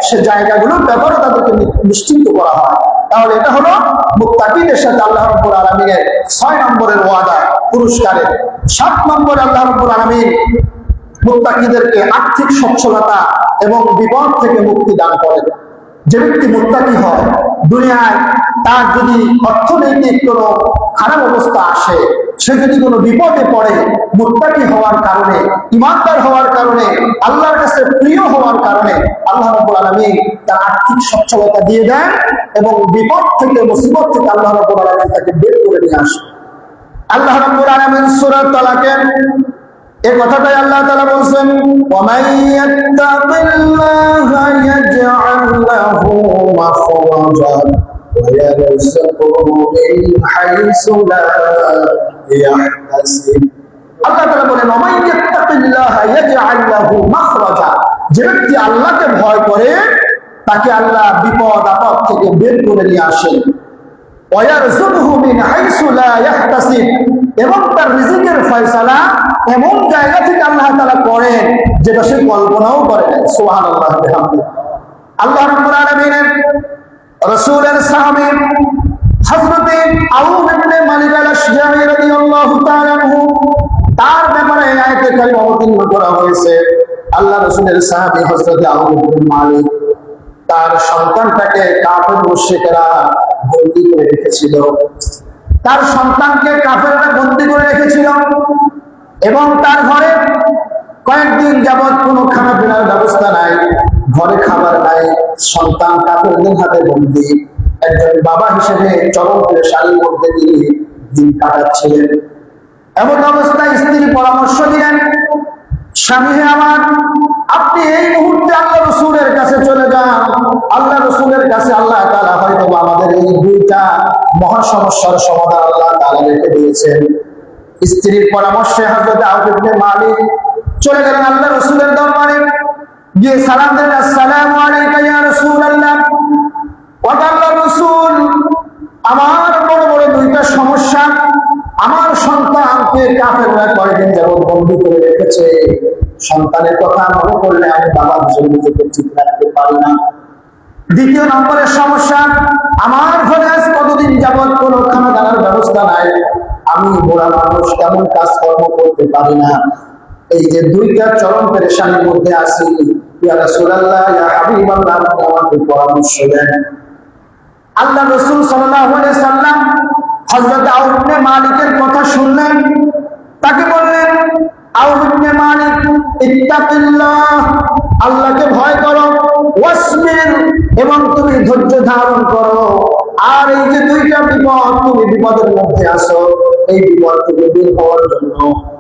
সে জায়গাগুলোর ব্যাপারে তাদেরকে নিশ্চিন্ত করা হয়। তাহলে এটা হলো মুত্তাকিদের সাথে আল্লাহ রাব্বুল আলামিনের 6 নম্বরের ওয়াদা, পুরস্কারের। 7 নম্বরে আল্লাহ রাব্বুল আলামিন মুত্তাকিদেরকে আর্থিক সচ্ছলতা এবং বিপদ থেকে মুক্তি দান করেন। যে ব্যক্তি মুত্তাকি হয়, দুনিয়ায় তার যদি অর্থনৈতিক কোনো খারাপ অবস্থা আসে, সে যদি কোনো বিপদে পড়ে, মুত্তাকি হওয়ার কারণে, ঈমানদার হওয়ার কারণে, আল্লাহর কাছে প্রিয় হওয়ার কারণে আল্লাহ রাব্বুল আলামিন তার আর্থিক সচ্ছলতা দিয়ে দেন এবং বিপদ থেকে, মুসিবত থেকে আল্লাহ রাব্বুল আলামিন তাকে বের করে নিয়ে আসে। আল্লাহ রাব্বুল আলামিন সূরা তালাকের এই কথাটাই আল্লাহ তাআলা বলেন ওয়া মান ইয়াত্তাকিল্লাহা ইয়াজআল লাহু مخرجا ويرزقه من حيث لا يحتسب আল্লাহ তাআলা বলেন ওমাই ইয়াত্তাকিল্লাহ ইয়াজআল লাহু মাখরাজা যে ব্যক্তি আল্লাহকে ভয় করে তাকে আল্লাহ বিপদ আপদ থেকে বের করে নিয়ে আসেন ওয়ারযুকহু মিন হাইসু লা ইয়াহতাসিব এবং তার রিজিকের ফয়সালা এমন জায়গা থেকে আল্লাহ তাআলা করেন যেটা সে কল্পনাও করে না সুবহানাল্লাহ বিহামদিহি আল্লাহ রাব্বুল আলামিনের রাসূলের সাহাবী হযরত আউফ ইবনে মালিক আল-আশজাঈ রাদিয়াল্লাহু তাআলা আনহু তার ব্যাপারে আয়াতে কারিমা অবতীর্ণ করা হয়েছে আল্লাহ রাসূলের সাহাবী হযরত আউফ ইবনে মালিক তার সন্তানটাকে কাফের মুশরিকরা বন্দী করে রেখেছিল তার সন্তানকে কাফেররা বন্দী করে রেখেছিল এবং তার ঘরে কয়েকদিন যাবত কোনো খানা পিনার ব্যবস্থা নাই ঘরে খাবার নাই সন্তান কাফেরদের হাতে বন্দী একজন বাবা হিসেবে চরম পেরেশানির মধ্যে তিনি দিন কাটাচ্ছিলেন এমন অবস্থায় স্ত্রী পরামর্শ দিলেন স্বামী হে আমার আপনি এই মুহূর্তে আল্লাহ রাসূলের কাছে চলে যান আল্লাহ রাসূলের কাছে আল্লাহ তাআলা হয়তো আমাদের এই দুইটা মহা সমস্যার সমাধান আল্লাহ তাআলা রেখে দিয়েছেন স্ত্রীর পরামর্শে হযরত আউফ ইবনে মালিক চলে গেলেন আল্লাহ রাসূলের দরবারে গিয়ে সালাম দিলেন আসসালামু আলাইকা ইয়া রাসূলুল্লাহ ওয়া আল্লাহ রাসূল আমার বড় বড় দুইটা সমস্যা আমার সন্তানকে কাফেররা কয়েকদিন যাবত বন্দী করে রেখেছে সন্তানের কথা মনে করলে আমি বাবা হিসেবে নিজেকে ঠিক রাখতে পারি না দ্বিতীয় নম্বরের সমস্যা আমার ঘরে আজ কতদিন যাবত কোনো খানা দানার ব্যবস্থা নাই আমি বুড়া মানুষ তেমন কাজকর্ম করতে পারি না এই যে দুইটা চরম পেরেশানির মধ্যে আছি ইয়া রাসূলুল্লাহ ইয়া হাবিবাল্লাহ আমাকে পরামর্শ দেন আল্লাহ রাসূল সাল্লাল্লাহু আলাইহি সাল্লাম হযরত আউফ ইবনে মালিকের কথা শুনলেন তাকে বললেন আউফ ইবনে মালিক ইত্তাকিল্লাহ আল্লাহকে ভয় করো ওয়াসবির এবং তুমি ধৈর্য ধারণ করো আর এই যে দুইটা বিপদ তুমি বিপদের মধ্যে আছো এই বিপদ থেকে বের হওয়ার জন্য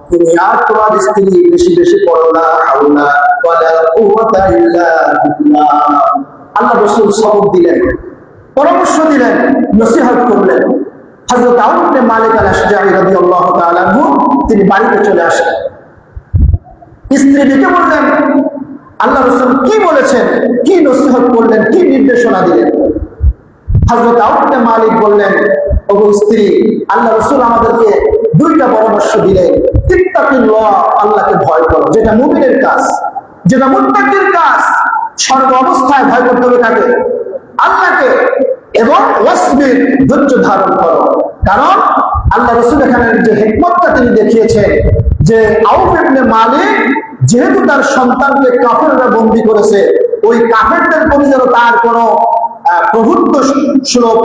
তুমি আর তোমার স্ত্রী বেশি বেশি পড়ো লা হাওলা ওয়ালা কুওয়াতা ইল্লা বিল্লাহ আল্লাহ রাসূল সবক দিলেন পরামর্শ দিলেন নসিহত করলেন হযরত আউফ ইবনে মালিক আল-আশজাঈ রাদিয়াল্লাহু তাআলা আনহু তিনি বাড়িতে চলে আসেন স্ত্রী ডেকে বললেন আল্লাহ রাসূল কি বলেছেন কি নসিহত করলেন কি নির্দেশনা দিলেন হযরত আউফ ইবনে মালিক বললেন ওগো স্ত্রী আল্লাহ রাসূল আমাদেরকে দুইটা পরামর্শ দিলেন ইত্তাকিল্লাহ আল্লাহকে ভয় করো যেটা মুমিনের কাজ যেটা মুত্তাকির কাজ সর্ব অবস্থায় ভয় করতে হবে কাকে আল্লাহকে এবং ওয়াসবির ধৈর্য ধারণ করো কারণ আল্লাহ রাসূল এখানে যে হিকমতটা তিনি দেখিয়েছেন যে আউফ ইবনে মালিক যেহেতু তার সন্তানকে কাফেররা বন্দী করেছে ওই কাফেরদের প্রতি যেন তার কোনো প্রভুত্ব সুলভ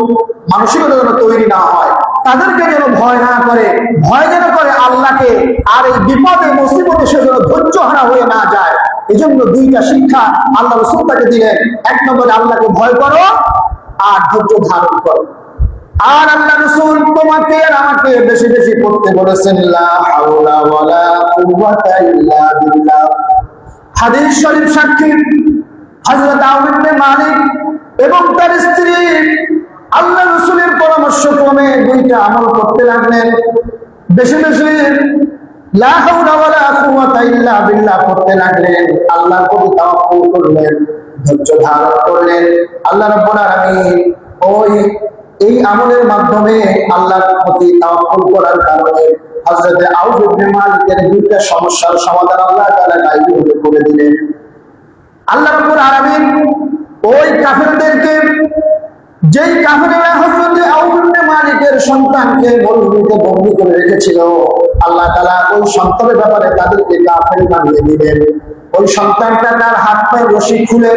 মানসিকতা যেন তৈরি না হয় তাদেরকে যেন ভয় না করে ভয় যেন করে আল্লাহকে আর এই বিপদে মুসিবতে সে যেন ধৈর্য হারা হয়ে না যায় এজন্য দুইটা শিক্ষা আল্লাহ রাসূল তাকে দিলেন এক নম্বরে আল্লাহকে ভয় করো আর ধৈর্য ধারণ করো আর আল্লাহ রাসূল তোমাকে আর আমাকে বেশি বেশি পড়তে বলেছেন লা হাওলা ওয়ালা কুওয়াতা ইল্লা বিল্লাহ হাদিস শরীফ সাক্ষী হযরত আউফ ইবনে মালিক এবং তার স্ত্রী আল্লাহ রাসূলের পরামর্শ ক্রমে দুইটা আমল করতে লাগলেন বেশি বেশি লা হাওলা ওয়ালা কুওয়াতা ইল্লা বিল্লাহ পড়তে লাগলেন আল্লাহর প্রতি তাওয়াক্কুল করলেন ধৈর্য ধারণ করলেন আল্লাহ রাব্বুল আলামিন ওই এই আমলের মাধ্যমে আল্লাহর প্রতি তাওয়াক্কুল করার কারণে হযরত আউফ ইবনে মালিকের দুইটা সমস্যার সমাধান আল্লাহ তাআলা গায়বী করে দিলেন আল্লাহ রাব্বুল আলামিন ওই কাফেরদেরকে যেই কাফেররা হযরত আউফ ইবনে মালিকের সন্তানকে মরুভূমিতে বন্দী করে রেখেছিল আল্লাহ তাআলা ওই সন্তানের ব্যাপারে তাদেরকে কাফের বানিয়ে দিলেন ওই সন্তানটা তার হাত পায়ের রশি খুলে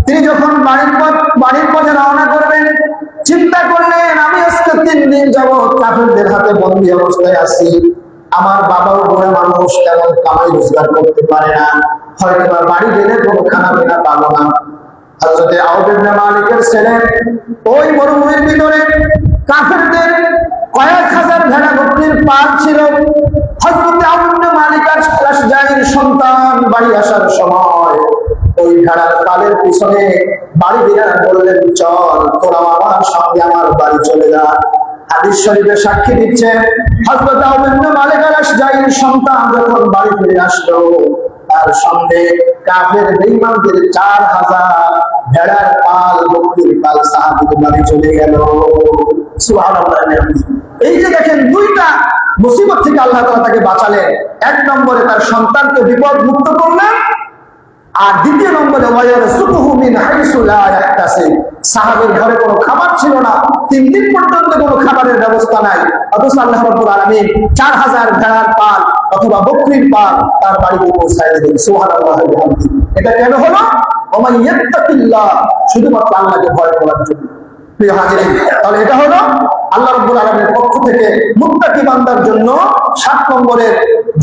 তিনি যখন বাড়ির পথে রওনা করবেন চিন্তা করলেন আমি আজকে 3 দিন যাবত কাফেরদের হাতে বন্দী অবস্থায় আছি আমার বাবাও বুড়া মানুষ তেমন কামাই রোজগার করতে পারে না হয়তো বাড়ি গেলে কোনো খানা পিনা পাবো না হযরত আউফ ইবনে মালিকের ছেলে ওই মরুভূমির ভিতরে কাফেরদের কয়েক হাজার ভেড়া বকরির পাল ছিল হযরত আউফ ইবনে মালিক আল-আশজাঈর সন্তান বাড়ি আসার সময় ওই ভেড়ার পালের পিছনে বাড়ি দিয়ে বললেন, চল তোরা আমার সঙ্গে আমার বাড়ি চলে যা। হাদিস শরীফে সাক্ষী দিচ্ছে হযরত আবু ইবনে মালিক আল-আশজাঈর সন্তান যখন বাড়ি ফিরে আসলো, তার সঙ্গে কাফের বেঈমানদের 4000 ভেড়ার পাল বকরির পাল সাহাবীদের বাড়ি চলে গেল। সুবহানাল্লাহ। এই যে দেখেন দুইটা মুসিবত থেকে আল্লাহ তাআলা তাকে বাঁচালেন। এক নম্বরে তার সন্তানকে বিপদ মুক্ত করলেন, আর দ্বিতীয় নম্বরে ওয়ায়ারযুকুহু মিন হাইসু লা ইয়াহতাসিব। সাহাবীর ঘরে কোনো খাবার ছিল না, 3 দিন পর্যন্ত কোনো খাবারের ব্যবস্থা নাই, অথচ আল্লাহ রাব্বুল আলামিন 4000 ভেড়ার পাল অথবা বকরির পাল তার বাড়িতে পৌঁছায় দিলেন। সুবহানাল্লাহ। এটা কেন হলো? ওমান ইয়াত্তাকিল্লাহ, শুধুমাত্র আল্লাহকে ভয় করার জন্য। প্রিয় হাজিরিন, তাহলে এটা হলো আল্লাহ রাব্বুল আলামিনের পক্ষ থেকে মুত্তাকি বান্দার জন্য 7 নম্বরের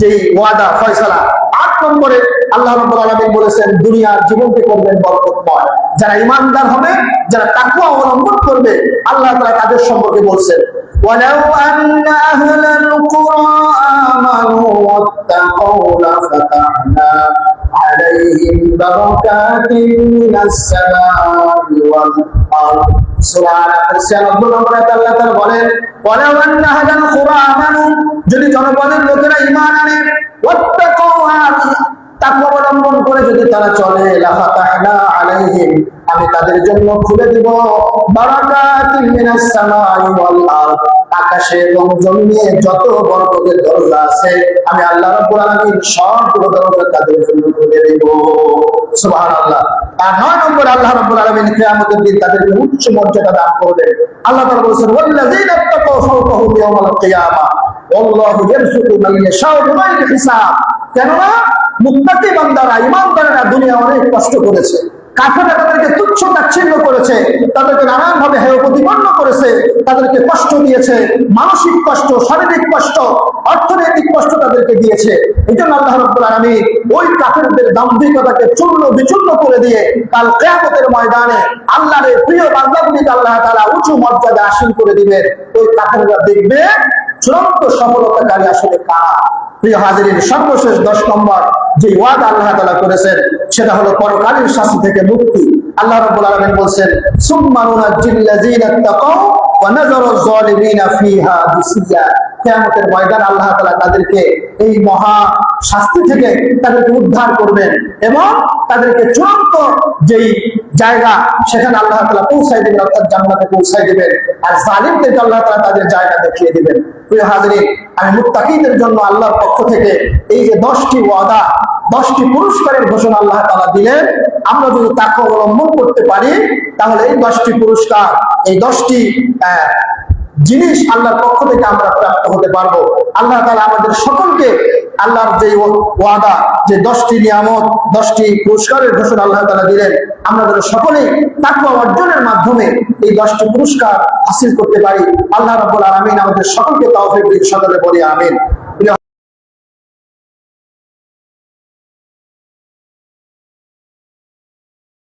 যেই ওয়াদা ফয়সালা। 8 নম্বরে আল্লাহ রাব্বুল আলামিন বলেছেন দুনিয়ার জীবনকে করবেন বরকতময়। যারা ঈমানদার হবে, যারা তাকওয়া অবলম্বন করবে, আল্লাহ তাআলা তাদের সম্পর্কে বলছেন ওয়ালাউ আন্না আহলাল কুরা আমানু ওয়াত্তাকাউ লাফাতাহনা আলাইহিম বারাকাতিন মিনাস সামাই ওয়াল আরদ। সূরা আল-আনফাল 96 নম্বরে আল্লাহ তাআলা বলেন ওয়ালাউ আন্না আহলাল কুরা আমানু, যদি জনপদের লোকেরা ঈমান আনে, ওয়াত্তাকাউ, তাকওয়া অবলম্বন করে যদি তারা চলে, লাফাতাহনা আলাইহিম, আমি তাদের জন্য খুলে দিব বারাকাতিন মিনাস সামাই ওয়াল আরদ, আকাশে এবং জমিনে যত বরকতের দরজা আছে আমি আল্লাহ রাব্বুল আলামিন সবগুলো দরজা তাদের জন্য খুলে দেব। সুবহানাল্লাহ। আর 9 নম্বর আল্লাহ রাব্বুল আলামিন কিয়ামতের দিন তাদেরকে উচ্চ মর্যাদা দান করবেন। আল্লাহ তাআলা বলেছেন ওয়াল্লাযীনা তাকাউ ফাওকাহুম ইয়াওমাল কিয়ামা ওয়াল্লাহু ইয়ারযুকু মান ইয়াশাউ বিগাইরি হিসাব। কেননা মুত্তাকি বান্দারা, ঈমানদাররা দুনিয়া অনেক কষ্ট করেছে, কাফেররা তাদেরকে তুচ্ছ তাচ্ছিল্য করেছে, তাদেরকে নানান ভাবে হেয় প্রতিপন্ন করেছে, তাদেরকে কষ্ট দিয়েছে, মানসিক কষ্ট, শারীরিক কষ্ট, অর্থনৈতিক কষ্ট তাদেরকে দিয়েছে। এই জন্য আল্লাহ রাব্বুল আলামিন ওই কাফেরদের দাম্ভিকতাকে চূর্ণ বিচূর্ণ করে দিয়ে কাল কিয়ামতের ময়দানে আল্লাহর প্রিয় বান্দাগুলিকে আল্লাহ তাআলা উঁচু মর্যাদা হাসিল করে দিবেন। ওই কাফেররা দেখবে চূড়ান্ত সফলতাকারী আসলে কারা। প্রিয় হাজিরিন, সর্বশেষ 10 নম্বর যে ওয়াদা আল্লাহ তাআলা করেছেন সেটা হলো পরকালীন শাস্তি থেকে মুক্তি। আল্লাহ রাব্বুল আলামিন বলেন সুম্মা নুনাজ্জিল লাযীনা তাকাউ ওয়া নাযারু যালিমিনা ফিহা বিসিয়া। কিয়ামতের ময়দানে আল্লাহ তাআলা তাদেরকে এই মহা শাস্তি থেকে তাদেরকে উদ্ধার করবেন এবং তাদেরকে চূড়ান্ত যেই জায়গা সেখানে আল্লাহ তাআলা পৌঁছায় দিবেন, অর্থাৎ জান্নাতে পৌঁছায় দিবেন, আর জালিমদেরকে আল্লাহ তাআলা তাদের জায়গা দেখিয়ে দিবেন। প্রিয় হাজিরিন, আমি মুত্তাকিদের জন্য আল্লাহর পক্ষ থেকে এই যে 10টি ওয়াদা, 10টি পুরস্কারের ঘোষণা আল্লাহ তাআলা দিলেন, আমরা যদি তাকওয়া অবলম্বন করতে পারি তাহলে এই 10টি পুরস্কার, এই 10টি জিনিস আল্লাহর পক্ষ থেকে আমরা প্রাপ্ত হতে পারবো। আল্লাহ তাআলা আমাদের সকলকে আল্লাহর যে ওয়াদা, যে 10টি নিয়ামত, 10টি পুরস্কারের ঘোষণা আল্লাহ তাআলা দিলেন, আমরা সকলেই তাকওয়া অর্জনের মাধ্যমে এই 10টি পুরস্কার হাসিল করতে পারি। আল্লাহ রাব্বুল আলামিন আমাদের সকলকে তৌফিক দিন, সকলে বলি আমিন।